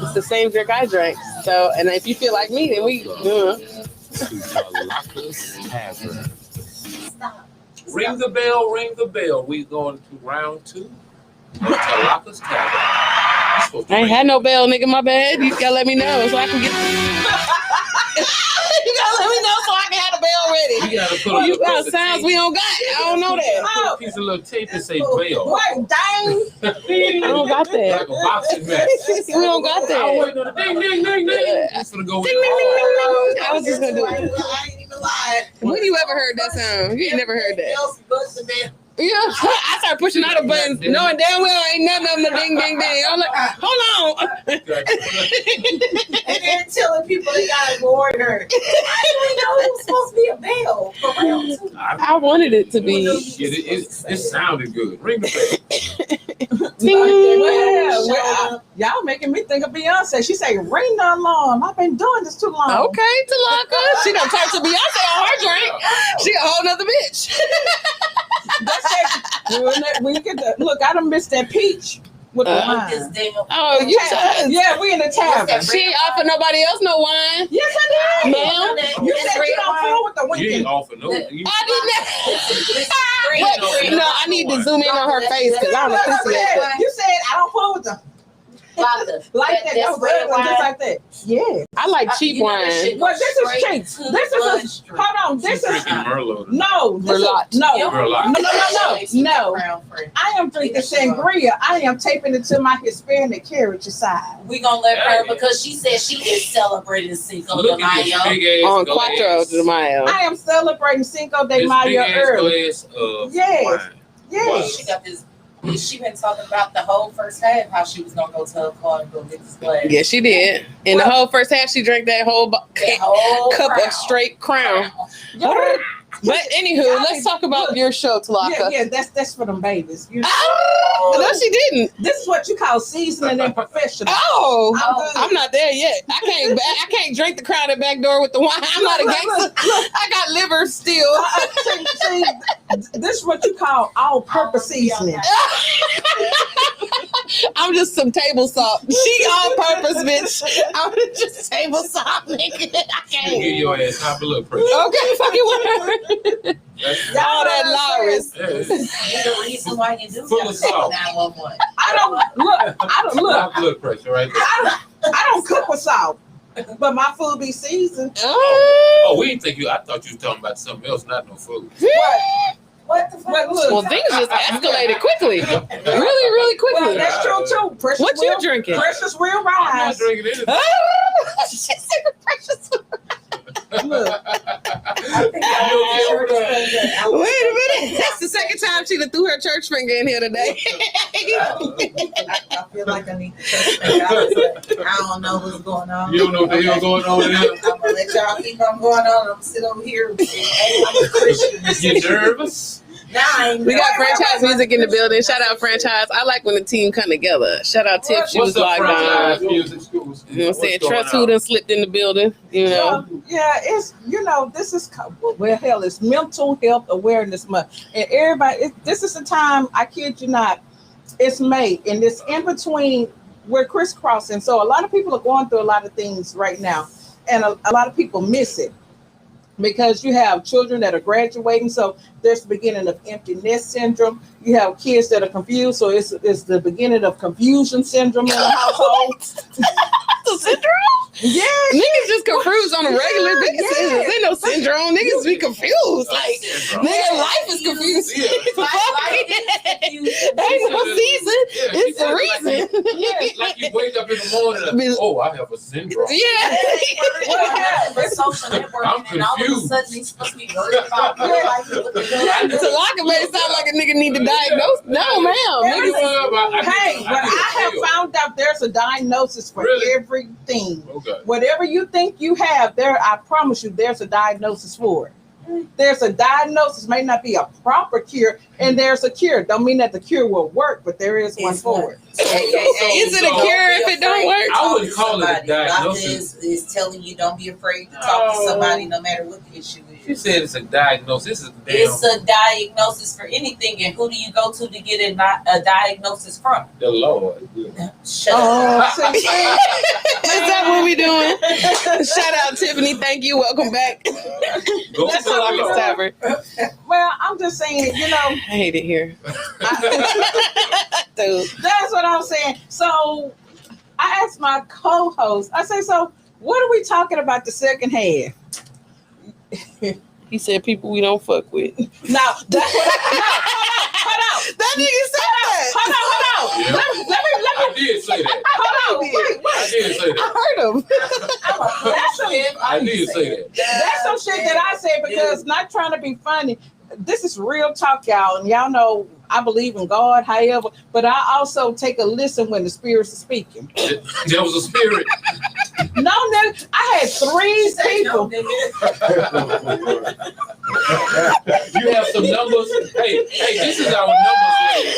It's the same drink I drank. So, and if you feel like me, then we. Tlakas Tavern. Ring the bell, ring the bell. We going to round 2 of Tlakas Tavern. I ain't had no bell, nigga. My bad. You gotta let me know so I can get. You gotta let me know so I can have the bell ready. You got sounds we don't got. I don't know that. Put a piece of little tape and say bell. What? Dang. I don't got that. Like a boxing match. We don't got that. Oh, wait, no, ding, ding, ding, ding. It's gonna go. Ding, ding, ding, ding, ding. I was just gonna do it. I ain't even lying. When you ever heard that sound? You ain't never heard that. Yeah, I started pushing all the buttons, knowing damn well ain't none of them the ding, ding, ding. I'm like, hold on. And then telling people they gotta go order. I didn't know it was supposed to be a bell. For real. I wanted it to be. It sounded good. Ring the Well, y'all making me think of Beyonce. She say, ring the alarm. I've been doing this too long. Okay, Tlakas. She done turned to Beyonce on her drink. She a whole nother bitch. That's it. When you get the look, I done missed that peach with the wine. Oh, you Yeah, we in the tavern. She ain't offer nobody else no wine. Yes, I did. Ma'am, You said you don't fool with the You ain't winking. offer no. I didn't. No, I need to zoom in on her face because I don't appreciate that. You said I don't fool with the like that. That was red one, just like that. Yeah. I like cheap wine. Well, this is cheap. This is hold on. This is Merlot. no. Merlot. No. Merlot. No. I am drinking sangria. I am taping it to my Hispanic heritage side. We gonna let her because she said she is celebrating Cinco de Look at this Mayo. big ass On glass. Quattro de Mayo. I am celebrating Cinco de This Mayo big ass early. glass of Yes. wine. Yes. She got this. She been talking about the whole first half how she was gonna go to her car and go get this glass. Yeah, she did. In the whole first half, she drank that whole That whole cup crown. of straight crown. But anywho, let's talk about your show, Tlakas. Yeah, that's for them babies. You know? Oh, no, she didn't. This is what you call seasoning and professional. Oh, I'm I'm not there yet. I can't drink the crown at back door with the wine. I'm not a gangster. I got liver still. See, this is what you call all-purpose seasoning. I'm just some table salt. She all purpose, bitch. I'm just table salt, nigga. I You can't. get your ass high blood pressure. Okay, fucking whatever. All that Lawrence. There's a reason why you do Full that. of salt. 911. I don't look. High blood pressure right there. I don't cook with salt, but my food be seasoned. Oh, we didn't think you. I thought you were talking about something else, not no food. What the fuck? But look, Well, things just escalated quickly. Really well, quickly. that's true too. Precious What you will- drinking? Precious will I'm not rise. drinking anything. She said precious. Look, Wait a minute. That's the second time she done threw her church finger in here today. I feel like I need to touch that. I don't know what's going on. You don't know what the hell going on in here. I'm gonna let y'all keep on going on. I'm gonna sit over here and say, I'm a Christian. You nervous? Now I ain't We got franchise music in the building. Shout out franchise. I like when the team come together. Shout out Tip. She was logged on. Music schools? You know what I'm saying? Trust who done slipped in the building. You know. yeah, it's this is well, hell, it's Mental Health Awareness Month, and everybody. This is the time. I kid you not. It's May, and it's in between. We're crisscrossing, so a lot of people are going through a lot of things right now, and a lot of people miss it. Because you have children that are graduating, so there's the beginning of empty nest syndrome. You have kids that are confused, so it's the beginning of confusion syndrome in the household. The syndrome? Yeah, Niggas just confused on a regular basis. Yeah. Ain't no syndrome. Niggas be confused. Like, nigga, life is confused. Ain't no season. It's a reason. Like you wake up in the morning and, oh, I have a syndrome. Yeah. But social networking and all of a sudden he's supposed to be worried about your life. Tlakas may sound like a nigga need to diagnose. No, ma'am. Niggas. Hey, but I have found out there's a diagnosis for everything. Okay. Whatever you think you have, I promise you, there's a diagnosis for it. There's a diagnosis, may not be a proper cure, and there's a cure. Don't mean that the cure will work, but there is one for it. Is it a cure if it don't work? I wouldn't call it a diagnosis. Doctor is telling you don't be afraid to talk to somebody no matter what the issue is. She said it's a diagnosis. It's a diagnosis for anything, and who do you go to get a diagnosis from? The Lord. Shut up. Is that what we doing? Shout out Tiffany. Thank you. Welcome back. Go That's to all the I Lord. Tavern. Well, I'm just saying, I hate it here. Dude. that's what I'm saying. So I asked my co-host, I say, so what are we talking about the second half? He said people we don't fuck with. No, that's what hold on. That nigga said that. Hold on. Yeah. Let me. I did say that. Hold on. I did say that. I heard him. I did say that. That's some shit that I said because not trying to be funny. This is real talk, y'all, and y'all know I believe in God, however, but I also take a listen when the spirits are speaking. There was a spirit. No, I had 3 people. You have some numbers. Hey, this is our numbers lady.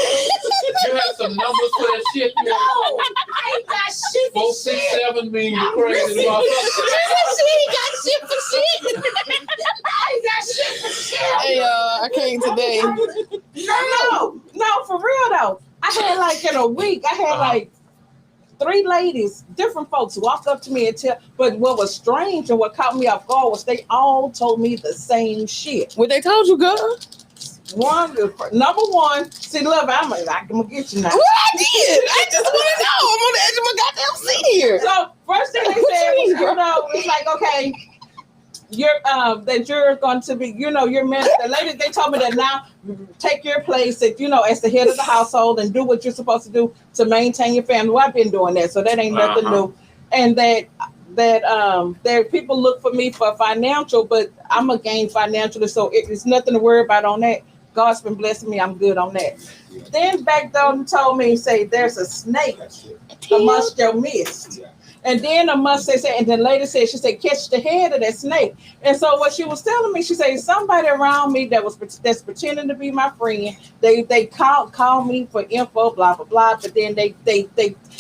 You have some numbers for that shit. No, I ain't got shit. 4, 6, 7 mean you crazy motherfucker. She ain't got shit for shit. I ain't got shit for shit. Hey, I came today. No, for real though. I had like in a week, I had like 3 ladies, different folks walked up to me and but what was strange and what caught me off guard was they all told me the same shit. What they told you, girl? Number one, see, love, I'm gonna get you now. What I did? I just want to know. I'm on the edge of my goddamn seat here. So first thing they said was, it's like, okay, that you're going to be, your minister. The lady, they told me that now take your place as the head of the household and do what you're supposed to do to maintain your family. Well, I've been doing that, so that ain't nothing new. And that people look for me for financial, but I'm a gain financially, so it's nothing to worry about on that. God's been blessing me. I'm good on that. Then back down told me, say, there's a snake amongst your midst. And then the must say, and the lady said, she said, catch the head of that snake. And so what she was telling me, she said, somebody around me that's pretending to be my friend, they call me for info, blah, blah, blah. But then they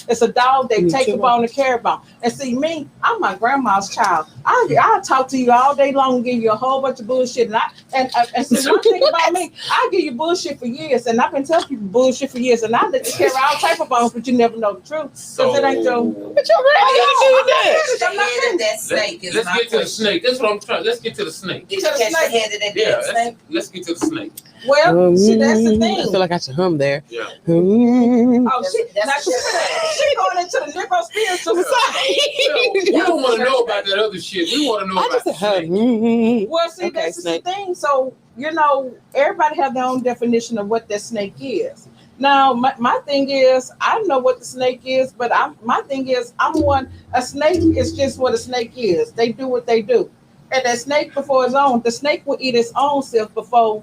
it's a dog, they take the bone and carry bone. And see me, I'm my grandma's child. I'll talk to you all day long and give you a whole bunch of bullshit. And see, one thing about me, I'll give you bullshit for years. And I've been telling people bullshit for years. And I let you carry all type of bones, but you never know the truth. So it ain't your... But you're right. Let's get to the snake. That's what I'm trying. Let's get to the snake. Did you catch the head of that damn snake? Let's get to the snake. Well, see, that's the thing. I feel like I should hum there. Yeah. Oh, she going into the Negro spiritual side. We don't want to know about that other shit. We want to know about the snake. Well, see, that's the thing. So, everybody have their own definition of what that snake is. Now, my thing is, I know what the snake is, but my thing is, a snake is just what a snake is. They do what they do. And that snake before its own, the snake will eat its own self before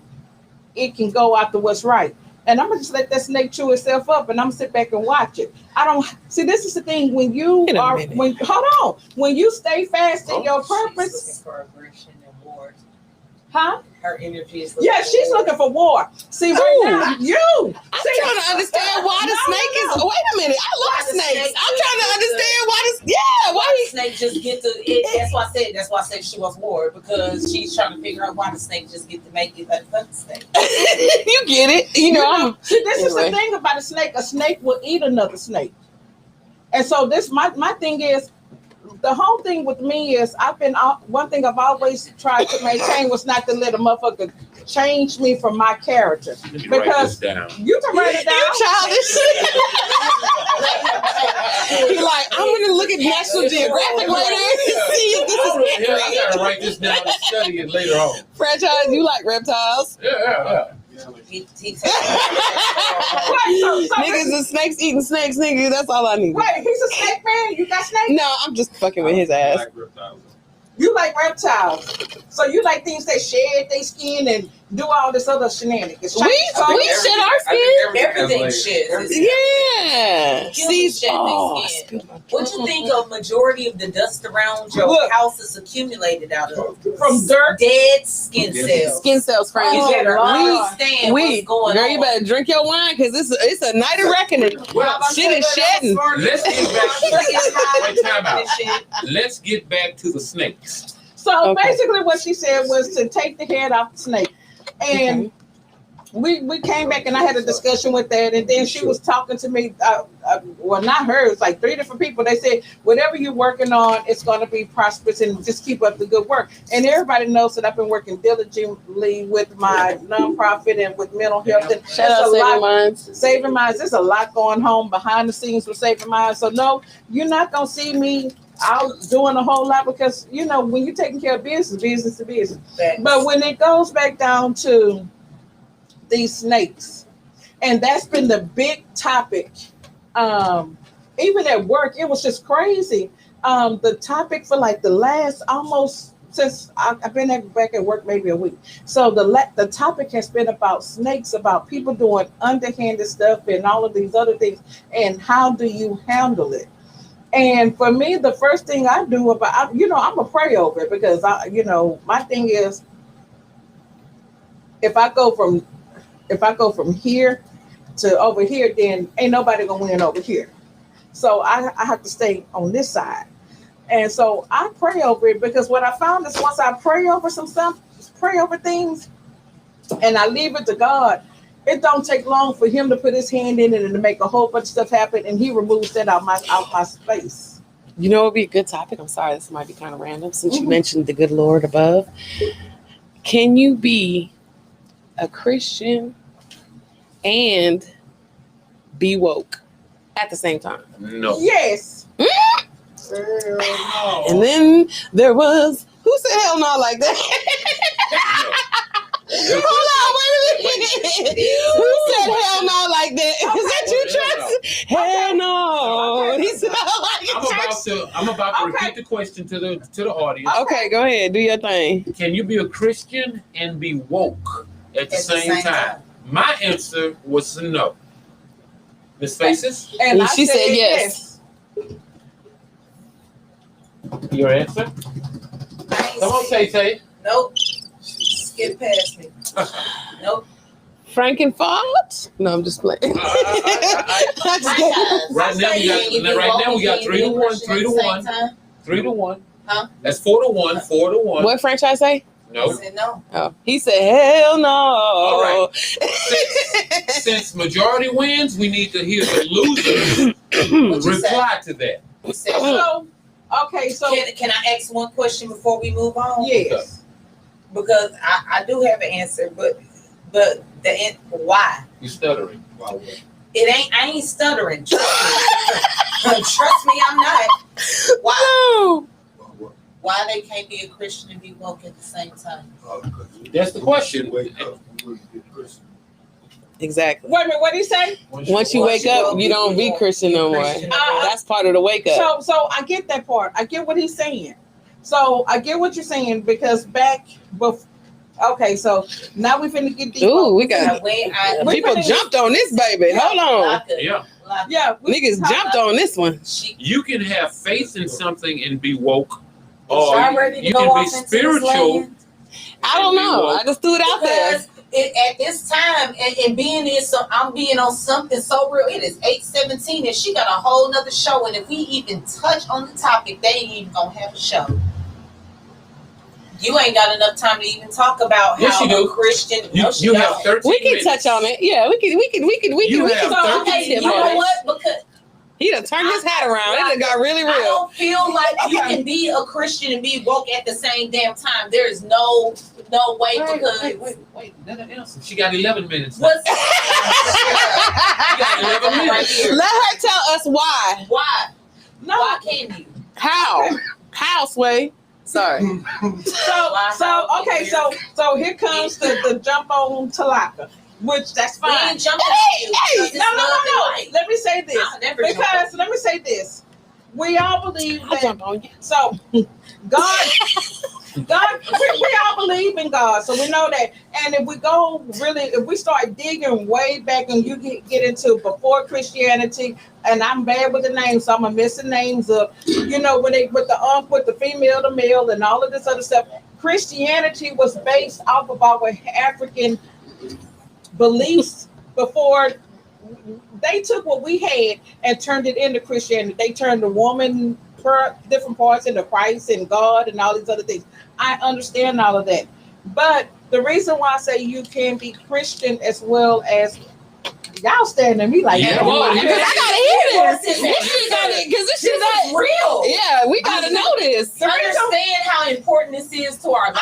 it can go after what's right. And I'm going to just let that snake chew itself up and I'm going to sit back and watch it. See, this is the thing. When you when you stay fast in your purpose. Huh? Her energy is she's looking for war. See, right now, I'm trying to understand why the snake is. Wait a minute, I love snakes. I'm trying to understand why the snake just get to. That's why I said she wants war, because she's trying to figure out why the snake just get to make it like fuck the snake. You get it? This is the thing about a snake. A snake will eat another snake, and so my thing is. The whole thing with me is one thing I've always tried to maintain was not to let a motherfucker change me from my character. Because you can write it down. You childish. You're like, I'm going to look at National Geographic later and see if this is accurate. I got to write this down and study it later on. Franchise, you like reptiles? Yeah. Niggas and snakes eating snakes, nigga. That's all I need. Wait, he's a snake man? You got snakes? No, I'm just fucking with his ass. You like reptiles. So you like things that shed their skin and do all this other shenanigans. We shed our skin. Everything sheds. Yeah. Humans shed their skin. What you think a majority of the dust around your house is accumulated out of? From dirt? Dead skin cells. Skin cells, friends. You better understand what's going girl, on. you better drink your wine because it's a night of reckoning. Shit is shedding. Let's get back to time out. Let's get back to the snakes. So basically what she said was to take the head off the snake. And we came back and I had a discussion with that. And then she was talking to me, well, not her, it's like 3 different people. They said, whatever you're working on, it's going to be prosperous and just keep up the good work. And everybody knows that I've been working diligently with my nonprofit and with mental health. And Shout out Saving Minds. Saving Minds. There's a lot going on behind the scenes with Saving Minds. So no, you're not going to see me out doing a whole lot because, you know, when you're taking care of business to business. But when it goes back down to these snakes, and that's been the big topic, even at work, it was just crazy. The topic for like the last almost since I've been back at work maybe a week. So the topic has been about snakes, about people doing underhanded stuff and all of these other things, and how do you handle it? And for me, the first thing I do I'm gonna pray over it because my thing is, if I go from here to over here, then ain't nobody gonna win over here. So I have to stay on this side. And so I pray over it because what I found is once I pray over some stuff, pray over things, and I leave it to God, it don't take long for him to put his hand in it and to make a whole bunch of stuff happen, and he removes that out my space. You know, it would be a good topic. I'm sorry, this might be kind of random since you mentioned the good Lord above. Can you be a Christian and be woke at the same time? No. Yes. And then there was, who said hell no like that? Hold on, wait a minute. Who said hell no like that? Is that you, Travis? Hell no. He said I'm about to repeat the question to the audience. Okay, go ahead. Do your thing. Can you be a Christian and be woke at the same time? My answer was no. Miss Faces? And she said yes. Your answer? Come on, Tay. Nope. Skip past me. Nope. Frankenfort? No, I'm just playing. Right now we got 3-1. 3-1. Huh? That's 4-1. 4-1. What franchise say? No. He said no. Oh, he said hell no. All right. Since majority wins, we need to hear the loser reply to that. So, okay, so can I ask one question before we move on? yes. Because I do have an answer, but why? You stuttering. I ain't stuttering. Trust me, I'm not. Why? No. Why they can't be a Christian and be woke at the same time? That's the question. Exactly. Wait a minute, what did he say? Once you wake up, you don't be Christian no more. That's part of the wake up. So I get that part. I get what he's saying. So I get what you're saying because back before. Okay, so now we finna get deep. Ooh, we got people jumped on this baby. Hold on. Yeah. Niggas jumped on this one. You can have faith in something and be woke, or you can be spiritual. I don't know. I just threw it out there. At this time, and being in, so I'm being on something so real. It is 8:17, and she got a whole nother show. And if we even touch on the topic, they ain't even gonna have a show. You ain't got enough time to even talk about how a Christian. You have 13 We can minutes. touch on it. Yeah, we can. You know what? Because he done turned his hat around. It done got really real. I don't feel like you can be a Christian and be woke at the same damn time. There is no way because wait. She got 11 minutes. What's She got 11 minutes. Let her tell us why. Why? No. Why can't you? How, Sway? Sorry. So here comes the jump on Tlaka, which that's fine. We ain't jumping on you. No. Let me say this. Let me say this. we all believe I'll that. jump on you. So, God, we all believe in God, so we know that. And if we go really, if we start digging way back, and you get into before Christianity, and I'm bad with the names, so I'm gonna mess the names up. You know, when they with the female, the male, and all of this other stuff. Christianity was based off of our African beliefs before. They took what we had and turned it into Christianity. They turned the woman per different parts into Christ and God and all these other things. I understand all of that. But the reason why I say you can be Christian as well as y'all staring at me like, Yeah, oh well, my you God. I gotta hear this. This shit gotta, because this shit This is real. Yeah, we gotta know this. Understand how important this is to our lives.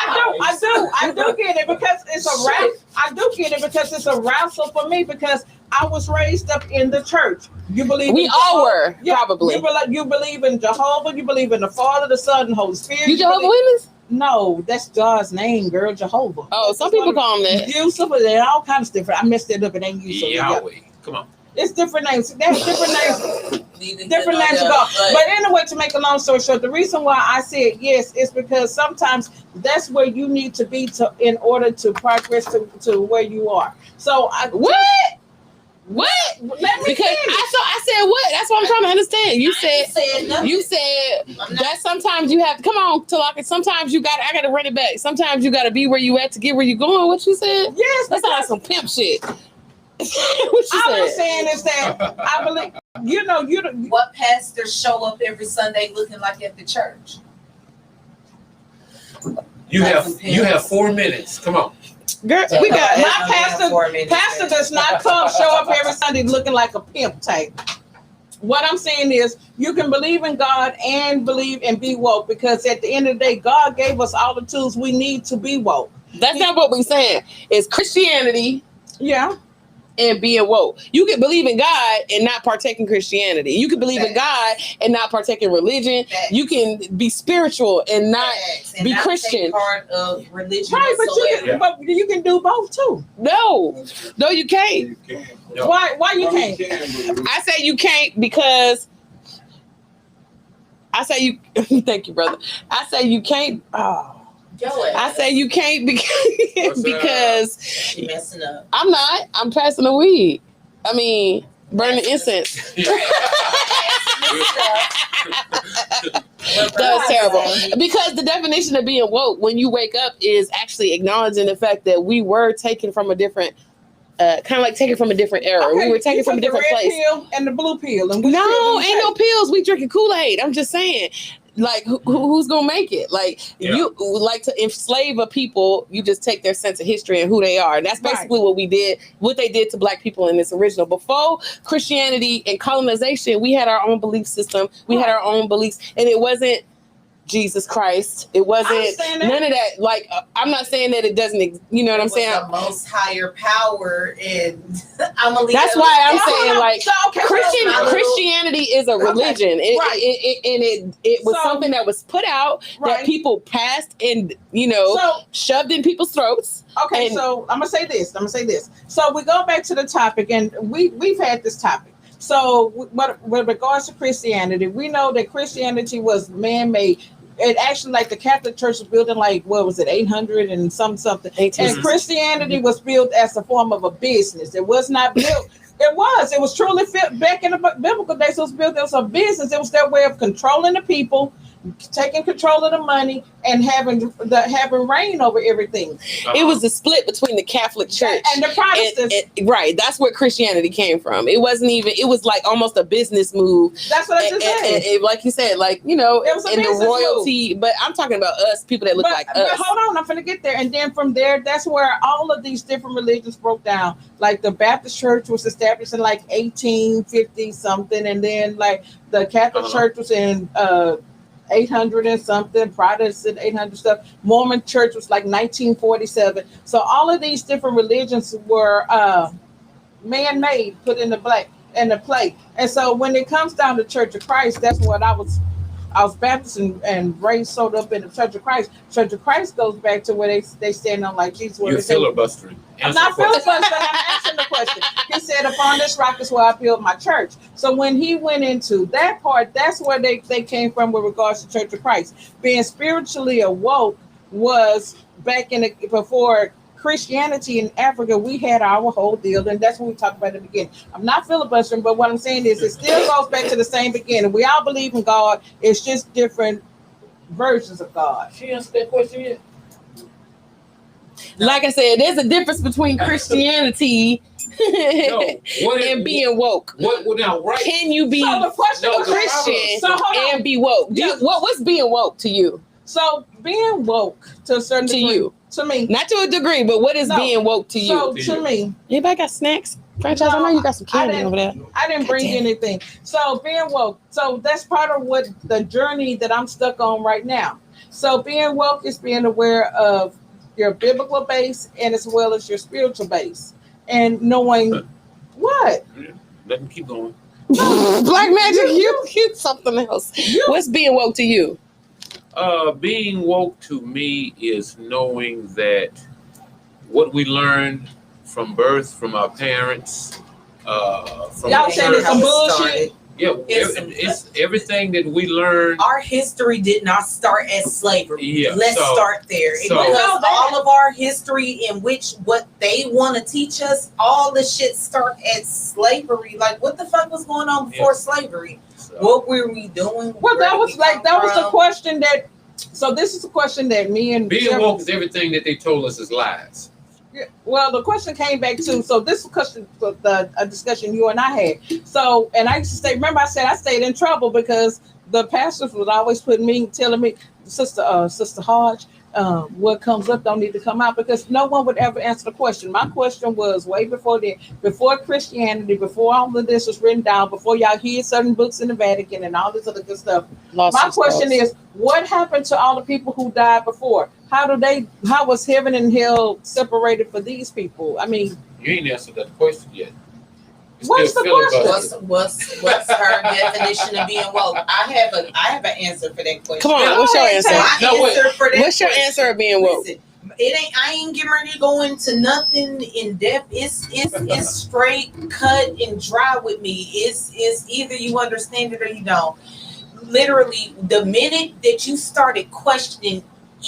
I do get it because it's a wrestle. I do get it because it's a wrestle for me because I was raised up in the church. You believe We in all Jehovah? were, probably. You believe in Jehovah. You believe in the Father, the Son, and the Holy Spirit. You Jehovah believe- Witness? No, that's God's name, girl. Jehovah. Oh, some people call them that. Yusuf, and all kinds of different. I messed it up. It ain't Yusuf. Yahweh. Come on. It's different names. There's different names. Different names to to God. But anyway, to make a long story short, the reason why I said yes is because sometimes that's where you need to be in order to progress to where you are. So What? let me Because finish. I said what? That's what I'm trying to understand. You said nothing. you said that sometimes you have to come on, Tlakas. Sometimes I gotta run it back. Sometimes you gotta be where you at to get where you going. What you said? Yes, That's like some pimp shit. What you all I'm said? saying is that I believe What pastors show up every Sunday looking like at the church? You have 4 minutes. Come on. Girl, we got my I'm pastor. down 4 minutes. Pastor does not show up every Sunday looking like a pimp type. What I'm saying is you can believe in God and believe and be woke because at the end of the day, God gave us all the tools we need to be woke. That's not what we're saying. It's Christianity Yeah. and being woke. You can believe in God and not partake in Christianity. You can believe in God and not partake in religion. Facts. You can be spiritual and not And be not Christian. take part of religion Right, whatsoever. but you can do both too. No, you can't. You can. No. Why you No, can't? you can, but I say you can't because I say you. Thank you, brother. I say you can't. Oh, I say you can't because She messing up. I'm not. I'm passing the weed. I mean, burning incense. That was terrible. Because the definition of being woke when you wake up is actually acknowledging the fact that we were taken from a different, kind of like taken from a different era. Okay, We were taken you from a took the different red place. pill and the blue pill, and which pill No, do you ain't no take? pills. We drinking Kool-Aid. I'm just saying. Like, who's gonna make it? Like, Yeah. you like to enslave a people. You just take their sense of history and who they are. And that's basically what we did. What they did to Black people in this original. Before Christianity and colonization, we had our own belief system. We had our own beliefs, and it wasn't Jesus Christ. It wasn't understand that. none of that. Like, I'm not saying that it doesn't. You know what I'm It was saying? the most higher power, and I'm gonna leave That's it why I'm alone. saying, like, So, okay, so- Christianity is a religion. right. It was So- something that was put out Right. that people passed and So shoved in people's throats. okay, And- so I'm gonna say this. So we go back to the topic, and we've had this topic. So with regards to Christianity, we know that Christianity was man-made. It actually, like the Catholic Church was built in like, what was it, 800 and something. And Christianity was built as a form of a business. It was not built. It was truly back in the biblical days. It was built as a business. It was their way of controlling the people, taking control of the money, and having reign over everything. It was a split between the Catholic Church And the Protestants. right. That's where Christianity came from. It wasn't even. It was like almost a business move. That's what I just said. And like you said, like, It was a in the business royalty. But I'm talking about us, people that look like but us. hold on, I'm gonna get there. And then from there, that's where all of these different religions broke down. Like the Baptist Church was established in like 1850 something, and then like the Catholic Church was in 800 and something, Protestant 800 stuff. Mormon Church was like 1947. So all of these different religions were man-made, put in the plate. And so when it comes down to Church of Christ, that's what I was I was Baptist and raised sewed up in the Church of Christ. Church of Christ goes back to where they stand on like Jesus. You're filibustering. I'm not filibustering. I'm answering the question. He said, "Upon this rock is where I build my church." So when he went into that part, that's where they came from with regards to Church of Christ. Being spiritually awoke was back in before Christianity in Africa. We had our whole deal, and that's what we talked about in the beginning. I'm not filibustering, but what I'm saying is it still goes back to the same beginning. We all believe in God. It's just different versions of God. She answered that question yet? Like I said, there's a difference between Christianity and being woke. What now? Right? Can you be So the question a Christian and be woke? What's being woke to you? So being woke to a certain degree, to me, not to a degree, but what is being woke to you? So to me, anybody got snacks? Franchise, I know you got some candy over there. I didn't bring anything. So being woke, so that's part of what the journey that I'm stuck on right now. So being woke is being aware of your biblical base and as well as your spiritual base, and knowing what. Let me keep going. Black Magic, you something else. What's being woke to you? Being woke to me is knowing that what we learned from birth, from our parents, from y'all saying it's some bullshit. Yeah, it's everything that we learned. Our history did not start as slavery. Yeah, Let's start there. Because all of our history in which what they want to teach us, all the shit start as slavery. Like, what the fuck was going on before slavery? So, what were we doing? Well, that was the question that. So this is a question that me and being woke is everything that they told us is lies. Yeah, well, the question came back to, so this question, a discussion you and I had. So, and I used to stay, remember I said I stayed in trouble because the pastors would always telling me, Sister Hodge, what comes up don't need to come out, because no one would ever answer the question. My question was way before then, before Christianity, before all of this was written down, before y'all hid certain books in the Vatican and all this other good stuff. My question is, what happened to all the people who died before? How was heaven and hell separated for these people? I mean, you ain't answered that question yet. What's the question? What's her definition of being woke? I have an answer for that question. Come on, what's your answer? What's your answer of being woke? Listen, I ain't getting ready to go into nothing in depth. It's straight cut and dry with me. It's either you understand it or you don't. Literally, the minute that you started questioning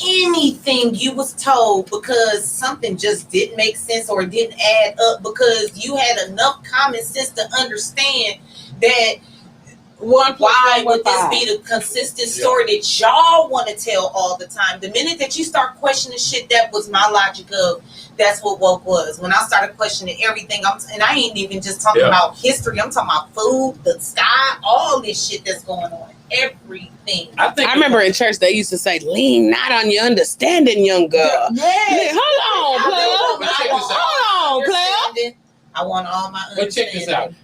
anything you was told because something just didn't make sense or didn't add up, because you had enough common sense to understand that why would this be the consistent story that y'all want to tell all the time? The minute that you start questioning shit, that was my logic of that's what woke was. When I started questioning everything, and I ain't even just talking about history, I'm talking about food, the sky, all this shit that's going on. Everything. I remember in church they used to say, "Lean not on your understanding, young girl." Yes. Hold on, player. I want all my understanding. But check this out.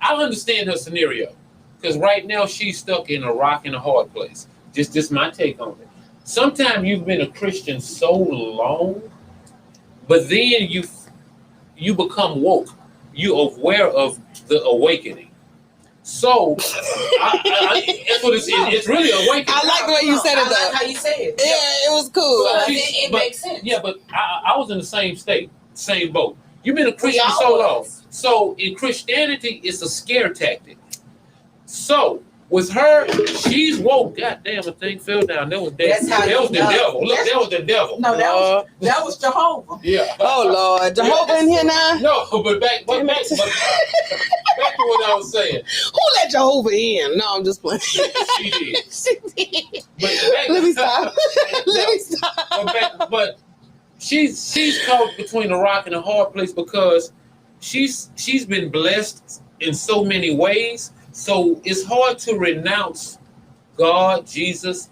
I understand her scenario, because right now she's stuck in a rock and a hard place. Just my take on it. Sometimes you've been a Christian so long, but then you become woke. You're aware of the awakening. So, that's what it's really awakening. I like the way you said it. I like how you said it. Yeah, it was cool. It makes sense. Yeah, but I was in the same state, same boat. You've been a Christian so long. So in Christianity, it's a scare tactic. So with her, she's woke. God damn, the thing fell down. That was the devil. Look, that was the devil. No, that was Jehovah. Yeah. Oh Lord, Jehovah in here now? No, but back to what I was saying. Who let Jehovah in? No, I'm just playing. She did. Let me stop. But she's caught between a rock and a hard place because she's been blessed in so many ways. So it's hard to renounce God, Jesus,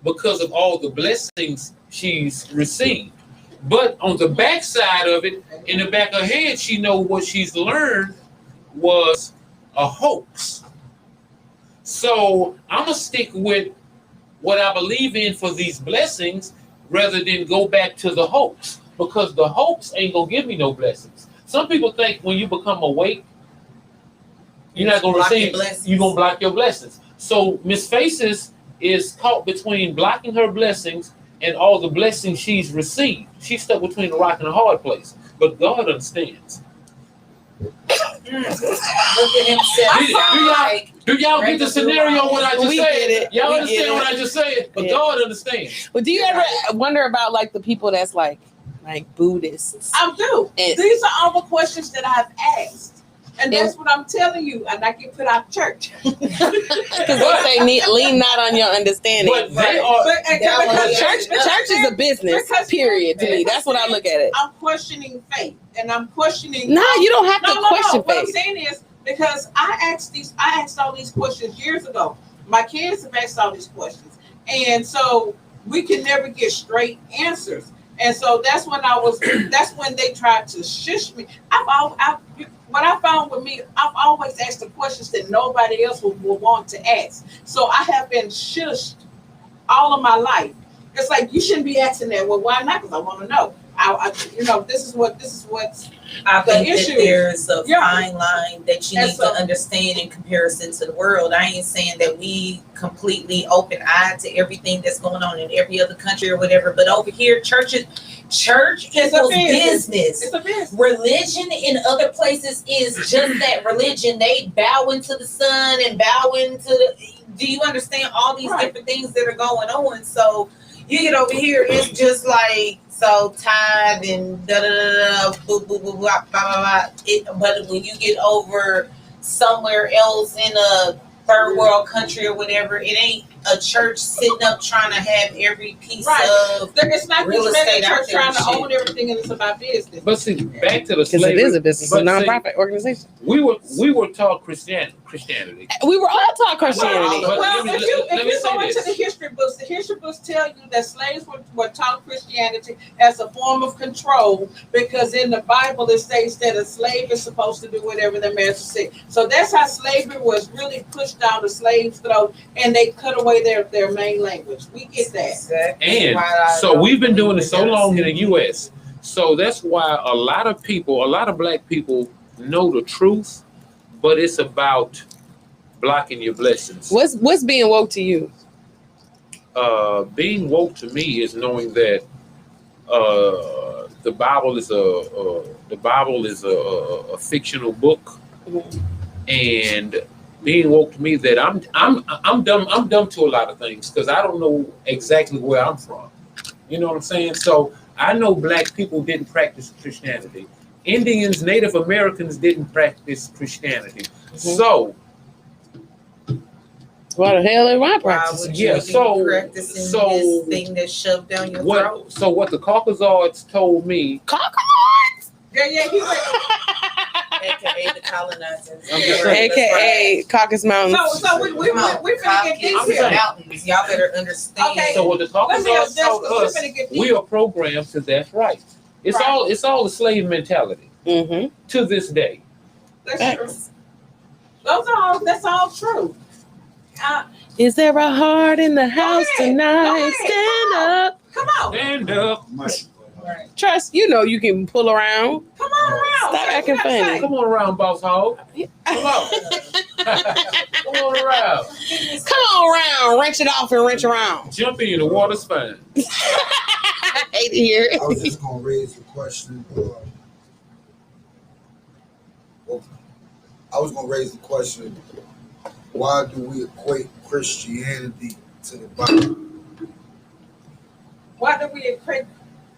because of all the blessings she's received. But on the backside of it, in the back of her head, she knows what she's learned was a hoax. So I'm going to stick with what I believe in for these blessings rather than go back to the hoax, because the hoax ain't going to give me no blessings. Some people think when you become awake, you're not going to receive, you're going to block your blessings. So Miss Faces is caught between blocking her blessings and all the blessings she's received. She's stuck between a rock and a hard place. But God understands. Look at himself. Do y'all get the scenario what I just We said? get it. Y'all We understand get what it. I just said? But Yeah. God understands. But do you ever wonder about like the people that's like Buddhists? I do. And- These are all the questions that I've asked. And that's what I'm telling you. And I get put out of church. Because they say lean not on your understanding. But they are. Because Church is a business, Because- period, to me. That's what I look at it. I'm questioning faith. And I'm questioning. No, you don't have to question What I'm faith. saying is because I asked all these questions years ago. My kids have asked all these questions. And so we can never get straight answers. And so that's when they tried to shush me. What I found with me, I've always asked the questions that nobody else would want to ask. So I have been shushed all of my life. It's like you shouldn't be asking that. Well, why not? Because I want to know. This is what's I the think issue. that there's a Yeah. fine line that you And need so- to understand in comparison to the world. I ain't saying that we completely open-eyed to everything that's going on in every other country or whatever, but over here, church It's a equals business. business. It's a business. Religion in other places is just that religion. They bow into the sun and bow into the. Do you understand all these Right. different things that are going on? So you get over here, it's just like so tithe and da da da da boo boo boo blah blah blah. But when you get over somewhere else in a third world country or whatever, it ain't a church sitting up trying to have every piece Right. of It's not real this estate mega out church there trying and to shit. own everything, and it's about business. But see, back to the Because slavery. it is a business, a But see, nonprofit organization. We were taught Christianity. We were all taught Christianity. But Well, let if me you say go into this. the history books tell you that slaves were taught Christianity as a form of control because in the Bible it states that a slave is supposed to do whatever the master said. So that's how slavery was really pushed down the slaves' throat, and they cut away their main language. We get that. Exactly. And Why I so don't we've been believe doing it so that. long in the U.S. So that's why a lot of black people know the truth, but it's about blocking your blessings. What's being woke to you? Being woke to me is knowing that the Bible is a fictional book, and being woke to me that I'm dumb to a lot of things because I don't know exactly where I'm from. You know what I'm saying? So I know black people didn't practice Christianity. Indians, Native Americans didn't practice Christianity. So What the hell am I Why practicing? would you Yeah, be so- practicing so this thing that's shoved down your throat? what the Caucasians told me. Yeah, he went. AKA the colonizers. I'm just Right, that's AKA right. Caucasus Mountains. So we Come on, finna get Caucasus deep I'm here. saying- Mountains. Y'all better understand. Okay. So what the Caucasians told us, We're finna get we deep. are programmed to that's right. It's Right. all the slave mentality Mm-hmm. to this day. That's true. That's all true. Is there a heart in the house ahead. tonight? Go ahead. Stand up. Come on. Stand up. Right. Trust, you can pull around. Come on around. Stop acting funny. Come on around, boss hog. Come on. Come on around. Come on around, wrench it off and wrench around. Jump in, the water's fine. I hate to hear it. I was just gonna raise the question. Why do we equate Christianity to the Bible? Why do we equate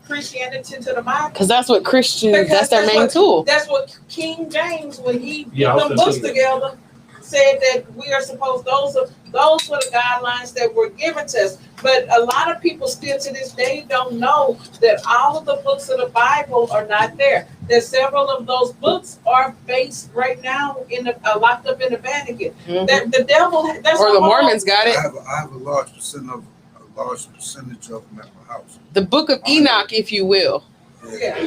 Christianity to the Bible? Because that's what Christians, Because that's their main what- tool. That's what King James, when he Yeah, I put was them gonna books say that. together, said that we are supposed, those were the guidelines that were given to us. But a lot of people still to this day don't know that all of the books of the Bible are not there. That several of those books are based right now locked up in the Vatican. Mhm. That the devil, that's Or the whole- Mormons got it. I have a large percentage of them at my house. The Book of Enoch, if you will. Yeah.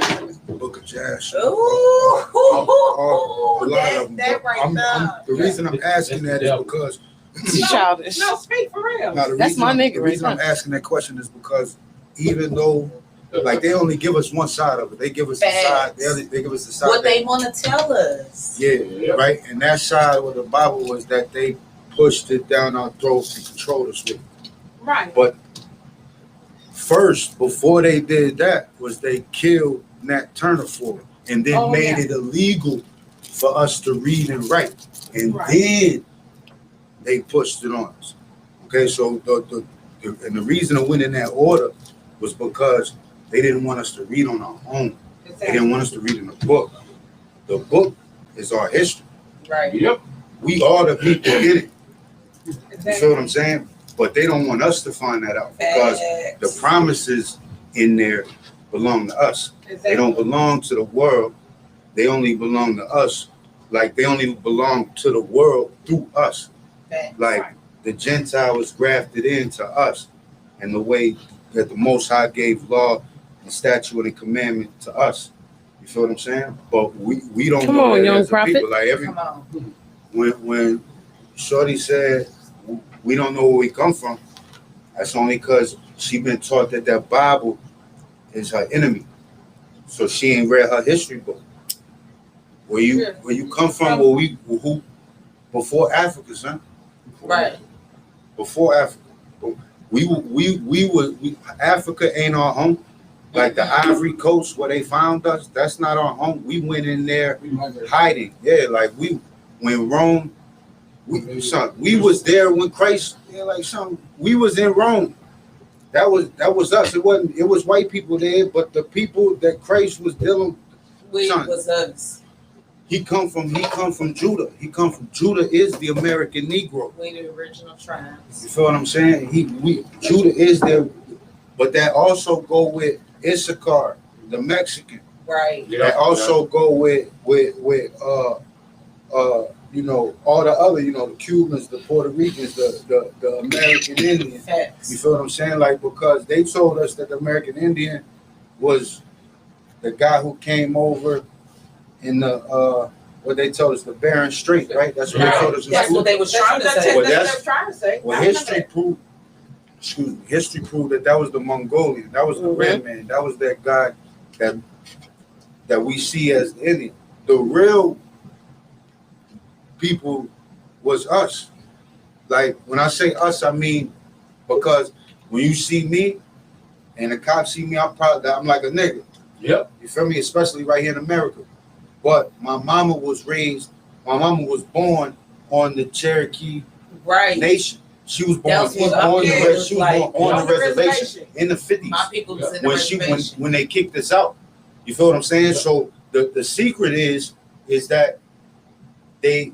The Book of Jasher. Ooh, A lot of them. that right I'm- there. The reason I'm asking that is because Childish. No, speak for real. now, the That's reason, my nigga the right reason I'm there. asking that question is because even though like they only give us one side of it, they give us the side, they give us the side What that- they want to tell us. yeah, right. And that side of the Bible was that they pushed it down our throats and controlled us with it. Right. But first, before they did that, was they killed Nat Turner for it, and then made it illegal for us to read and write, and then they pushed it on us. Okay, so the reason it went in that order was because they didn't want us to read on our own. They didn't want us to read in the book. The book is our history. Right. Yep. We are the people in it. You feel what I'm saying? But they don't want us to find that out because the promises in there belong to us. They don't belong to the world. They only belong to us. Like they only belong to the world through us. Like the Gentile was grafted into us, and the way that the Most High gave law and statute and commandment to us. You feel what I'm saying? But we don't Come know on, that young as a prophet. people. Like when Shorty said we don't know where we come from, that's only because she been taught that Bible is her enemy. So she ain't read her history book. Where you come from? Who before Africa, son? Right. Before Africa, Africa ain't our home. Like the Ivory Coast where they found us, that's not our home. We went in there hiding. Yeah, like when Rome, we was there when Christ. Yeah, like we was in Rome. That was us. It was white people there, but the people that Christ was dealing with was us. He come from Judah. Judah is the American Negro. We the original tribes. You feel what I'm saying? Judah is there, but that also go with Issachar, the Mexican. Right. That also go with you know, all the other, you know, the Cubans, the Puerto Ricans, the American Indian. Facts. You feel what I'm saying? Like, because they told us that the American Indian was the guy who came over in the what they told us, the Bering Strait, right? That's what they told us. That's what they was trying to say. Well, That's what they're trying to say. Well, history proved that was the Mongolian. That was the red man. That was that guy that we see as the Indian. The real people was us. Like when I say us, I mean because when you see me and the cops see me, I'm like a nigga. Yep. You feel me? Especially right here in America. But my mama was born on the Cherokee Nation. She was born on the reservation in the 50s. My people was in the reservation. When they kicked us out. You feel what I'm saying? Yeah. So the secret is that they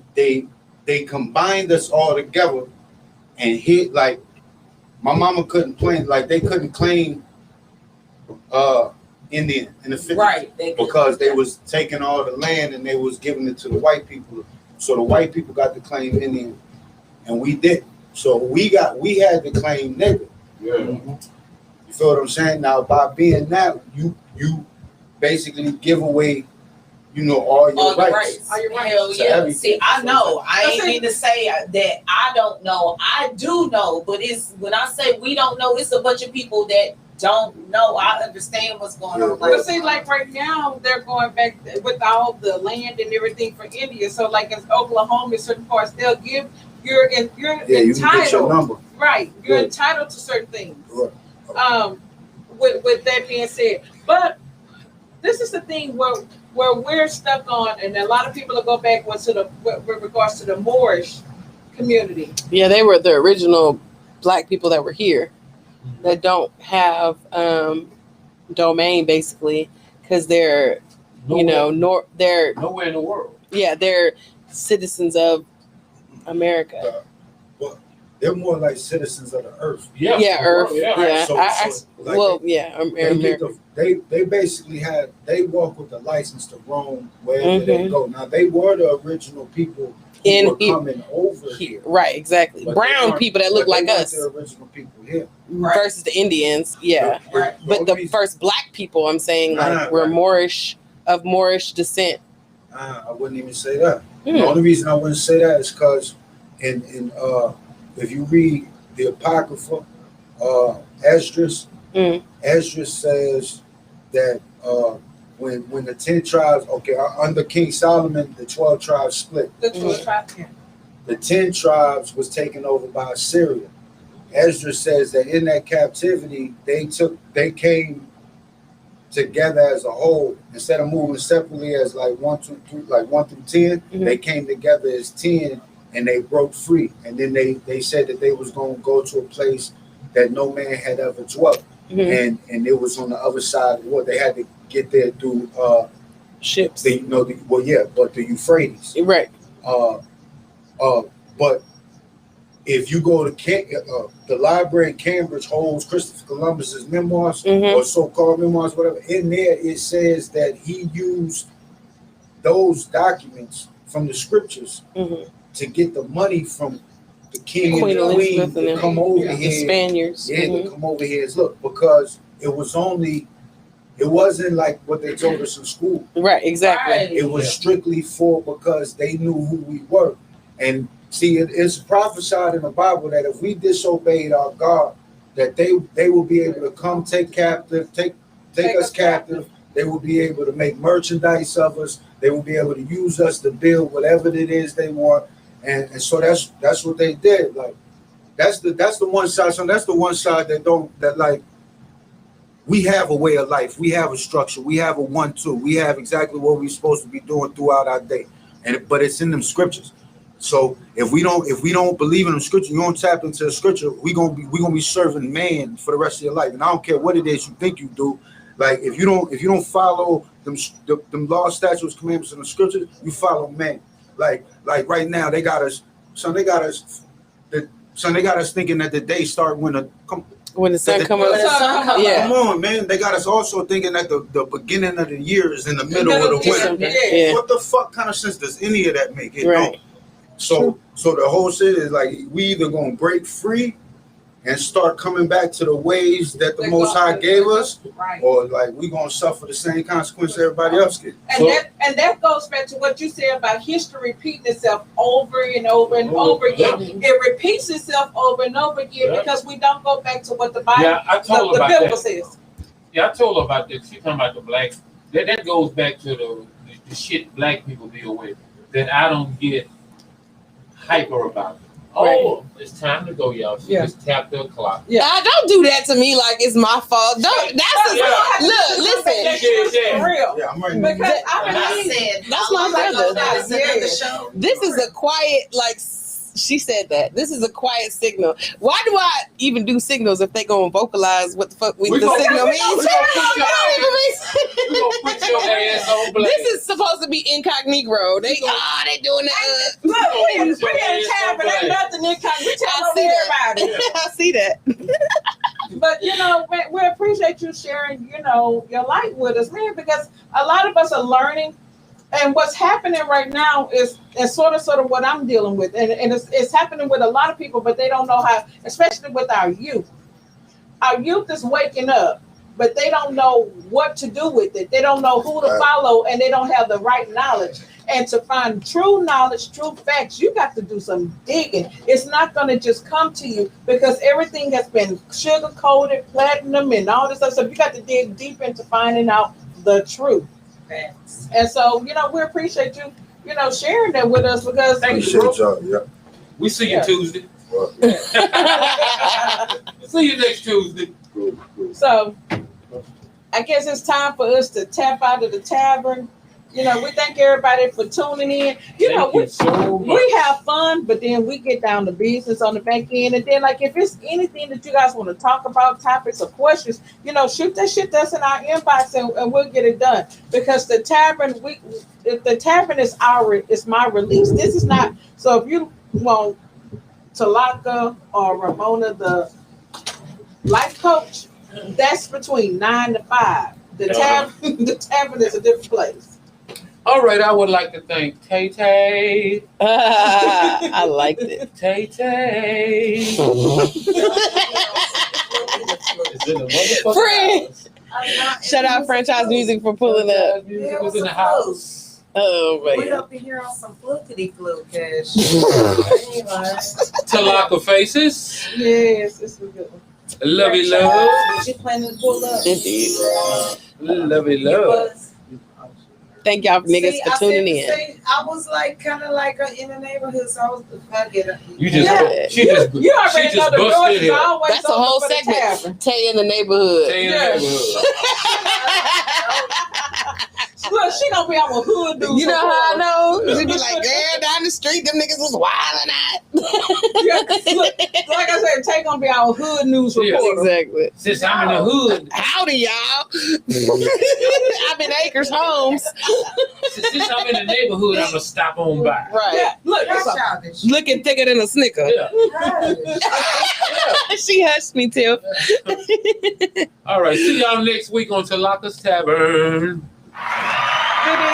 combined us all together and hit, like my mama couldn't claim, like they couldn't claim Indian in the 50s, right? Because they was taking all the land and they was giving it to the white people. So the white people got to claim Indian, and we didn't. So we had to claim nigga. Yeah. You feel what I'm saying? Now by being that, you basically give away, you know, all your rights. All your rights. Hell yeah. See, I know. I ain't mean to say that I don't know. I do know, but it's when I say we don't know, it's a bunch of people that don't know. I understand what's going on. But see, like right now, they're going back with all the land and everything for India. So, like in Oklahoma, in certain parts, they'll give you're entitled. You can get your number. Right, you're entitled to certain things. Right. With that being said, but this is the thing where we're stuck on, and a lot of people will go back with regards to the Moorish community. Yeah, they were the original black people that were here that don't have domain basically because they're they're nowhere in the world. Yeah, they're citizens of America. Well, they're more like citizens of the earth. Yeah, Earth. Yeah. America. They basically they walk with the license to roam wherever they go. Now they were the original people who were coming over here. Right, exactly. But brown people that look like us. The original people here. Versus the Indians, But the first black people, I'm saying, were Moorish descent. I wouldn't even say that. The only reason I wouldn't say that is because if you read the Apocrypha, Esdras says that when the 10 tribes, under King Solomon, the 12 tribes split. The 12 tribes, the 10 tribes was taken over by Assyria. Ezra says that in that captivity, they came together as a whole. Instead of moving separately as like 1 through 10, they came together as 10 and they broke free. And then they said that they was going to go to a place that no man had ever dwelt. And it was on the other side of the world. They had to get there through ships. but the Euphrates. Right. But if you go to the library in Cambridge holds Christopher Columbus's memoirs or so-called memoirs, whatever. In there, it says that he used those documents from the scriptures to get the money from the king and the queen to come over here. The Spaniards. To come over here. Look, because it wasn't like what they told us in school. Right, exactly. Right. It was strictly because they knew who we were. And see, it's prophesied in the Bible that if we disobeyed our God, that they will be able to come take us captive. They will be able to make merchandise of us. They will be able to use us to build whatever it is they want. And so that's what they did. Like that's the one side. So that's the one side that like we have a way of life. We have a structure. We have a 1-2. We have exactly what we're supposed to be doing throughout our day. But it's in them scriptures. So if we don't believe in the scripture, you don't tap into the scripture, we're gonna be serving man for the rest of your life. And I don't care what it is you think you do. Like if you don't follow them laws, statutes, commandments, and the scriptures, you follow man. Like right now they got us thinking that the day start when the sun comes up. Yeah. Come on, man. They got us also thinking that the beginning of the year is in the middle of the winter. Yeah. What the fuck kind of sense does any of that make? It right. don't. So the whole shit is like we either gonna break free and start coming back to the ways that the Most High gave us, or like we gonna suffer the same consequence everybody else get. And that goes back to what you said about history repeating itself over and over and over again. It repeats itself over and over again because we don't go back to what the Bible, the Bible says. Yeah, I told her about that. She talking about the blacks. That goes back to the shit black people deal with that I don't get hyper about it. Oh, it's time to go, y'all. She just tapped the clock. Yeah, don't do that to me like it's my fault. Look, listen. For real. Yeah, I'm right. Because I said that's my brother. That's another show. This is a quiet, she said that. This is a quiet signal. Why do I even do signals if they gonna vocalize what the fuck the signal means? We're gonna put your ass on blast. This is supposed to be incognito. They doing that. Look, we in Tavern. Ain't nothing incognito. We tell everybody. I see that. But we appreciate you sharing, your light with us, man, because a lot of us are learning. And what's happening right now is sort of what I'm dealing with. And it's happening with a lot of people, but they don't know how, especially with our youth. Our youth is waking up, but they don't know what to do with it. They don't know who to follow, and they don't have the right knowledge. And to find true knowledge, true facts, you got to do some digging. It's not going to just come to you because everything has been sugar-coated, platinum, and all this stuff. So you got to dig deep into finding out the truth. And so, we appreciate you, sharing that with us because Appreciate y'all. Yeah. We see you Tuesday. See you next Tuesday. So I guess it's time for us to tap out of the tavern. We thank everybody for tuning in. We have fun, but then we get down to business on the back end. And then, if it's anything that you guys want to talk about, topics or questions, shoot that shit that's in our inbox and we'll get it done. Because the tavern, is my release. This is not. So if you want Talaka or Ramona, the life coach, that's between 9 to 5. The tavern is a different place. All right, I would like to thank Tay. I liked it. Tay. Shout out Franchise Music for pulling up. Music was in the house. Oh man. We up in here on some fluky cash. Talaka faces. Yes, this was good. Lovey love. Did you plan to pull up? Indeed. Lovey love. Thank thank y'all niggas for tuning in. I was like kind of like in the neighborhood, so I was get it. You just Yeah. she just You already she know just the doors busted is here. always That's a open whole for the segment. tavern. Tay in the neighborhood. Stay in the Yeah. neighborhood. Look, she gonna be our hood dude. You know how I know? She be like, girl, down the street, them niggas was wilding out. Yeah, look, like I said, Tay gonna be our hood news Yeah. reporter. Exactly. Since I'm in the hood, Howdy, y'all. I'm in Acres Homes. since I'm in the neighborhood, I'm gonna stop on by. Right. Yeah, look, That's it's a, childish. Looking thicker than a Snicker. Yeah. She hushed me, Tiff. All right. See y'all next week on Tlakas Tavern.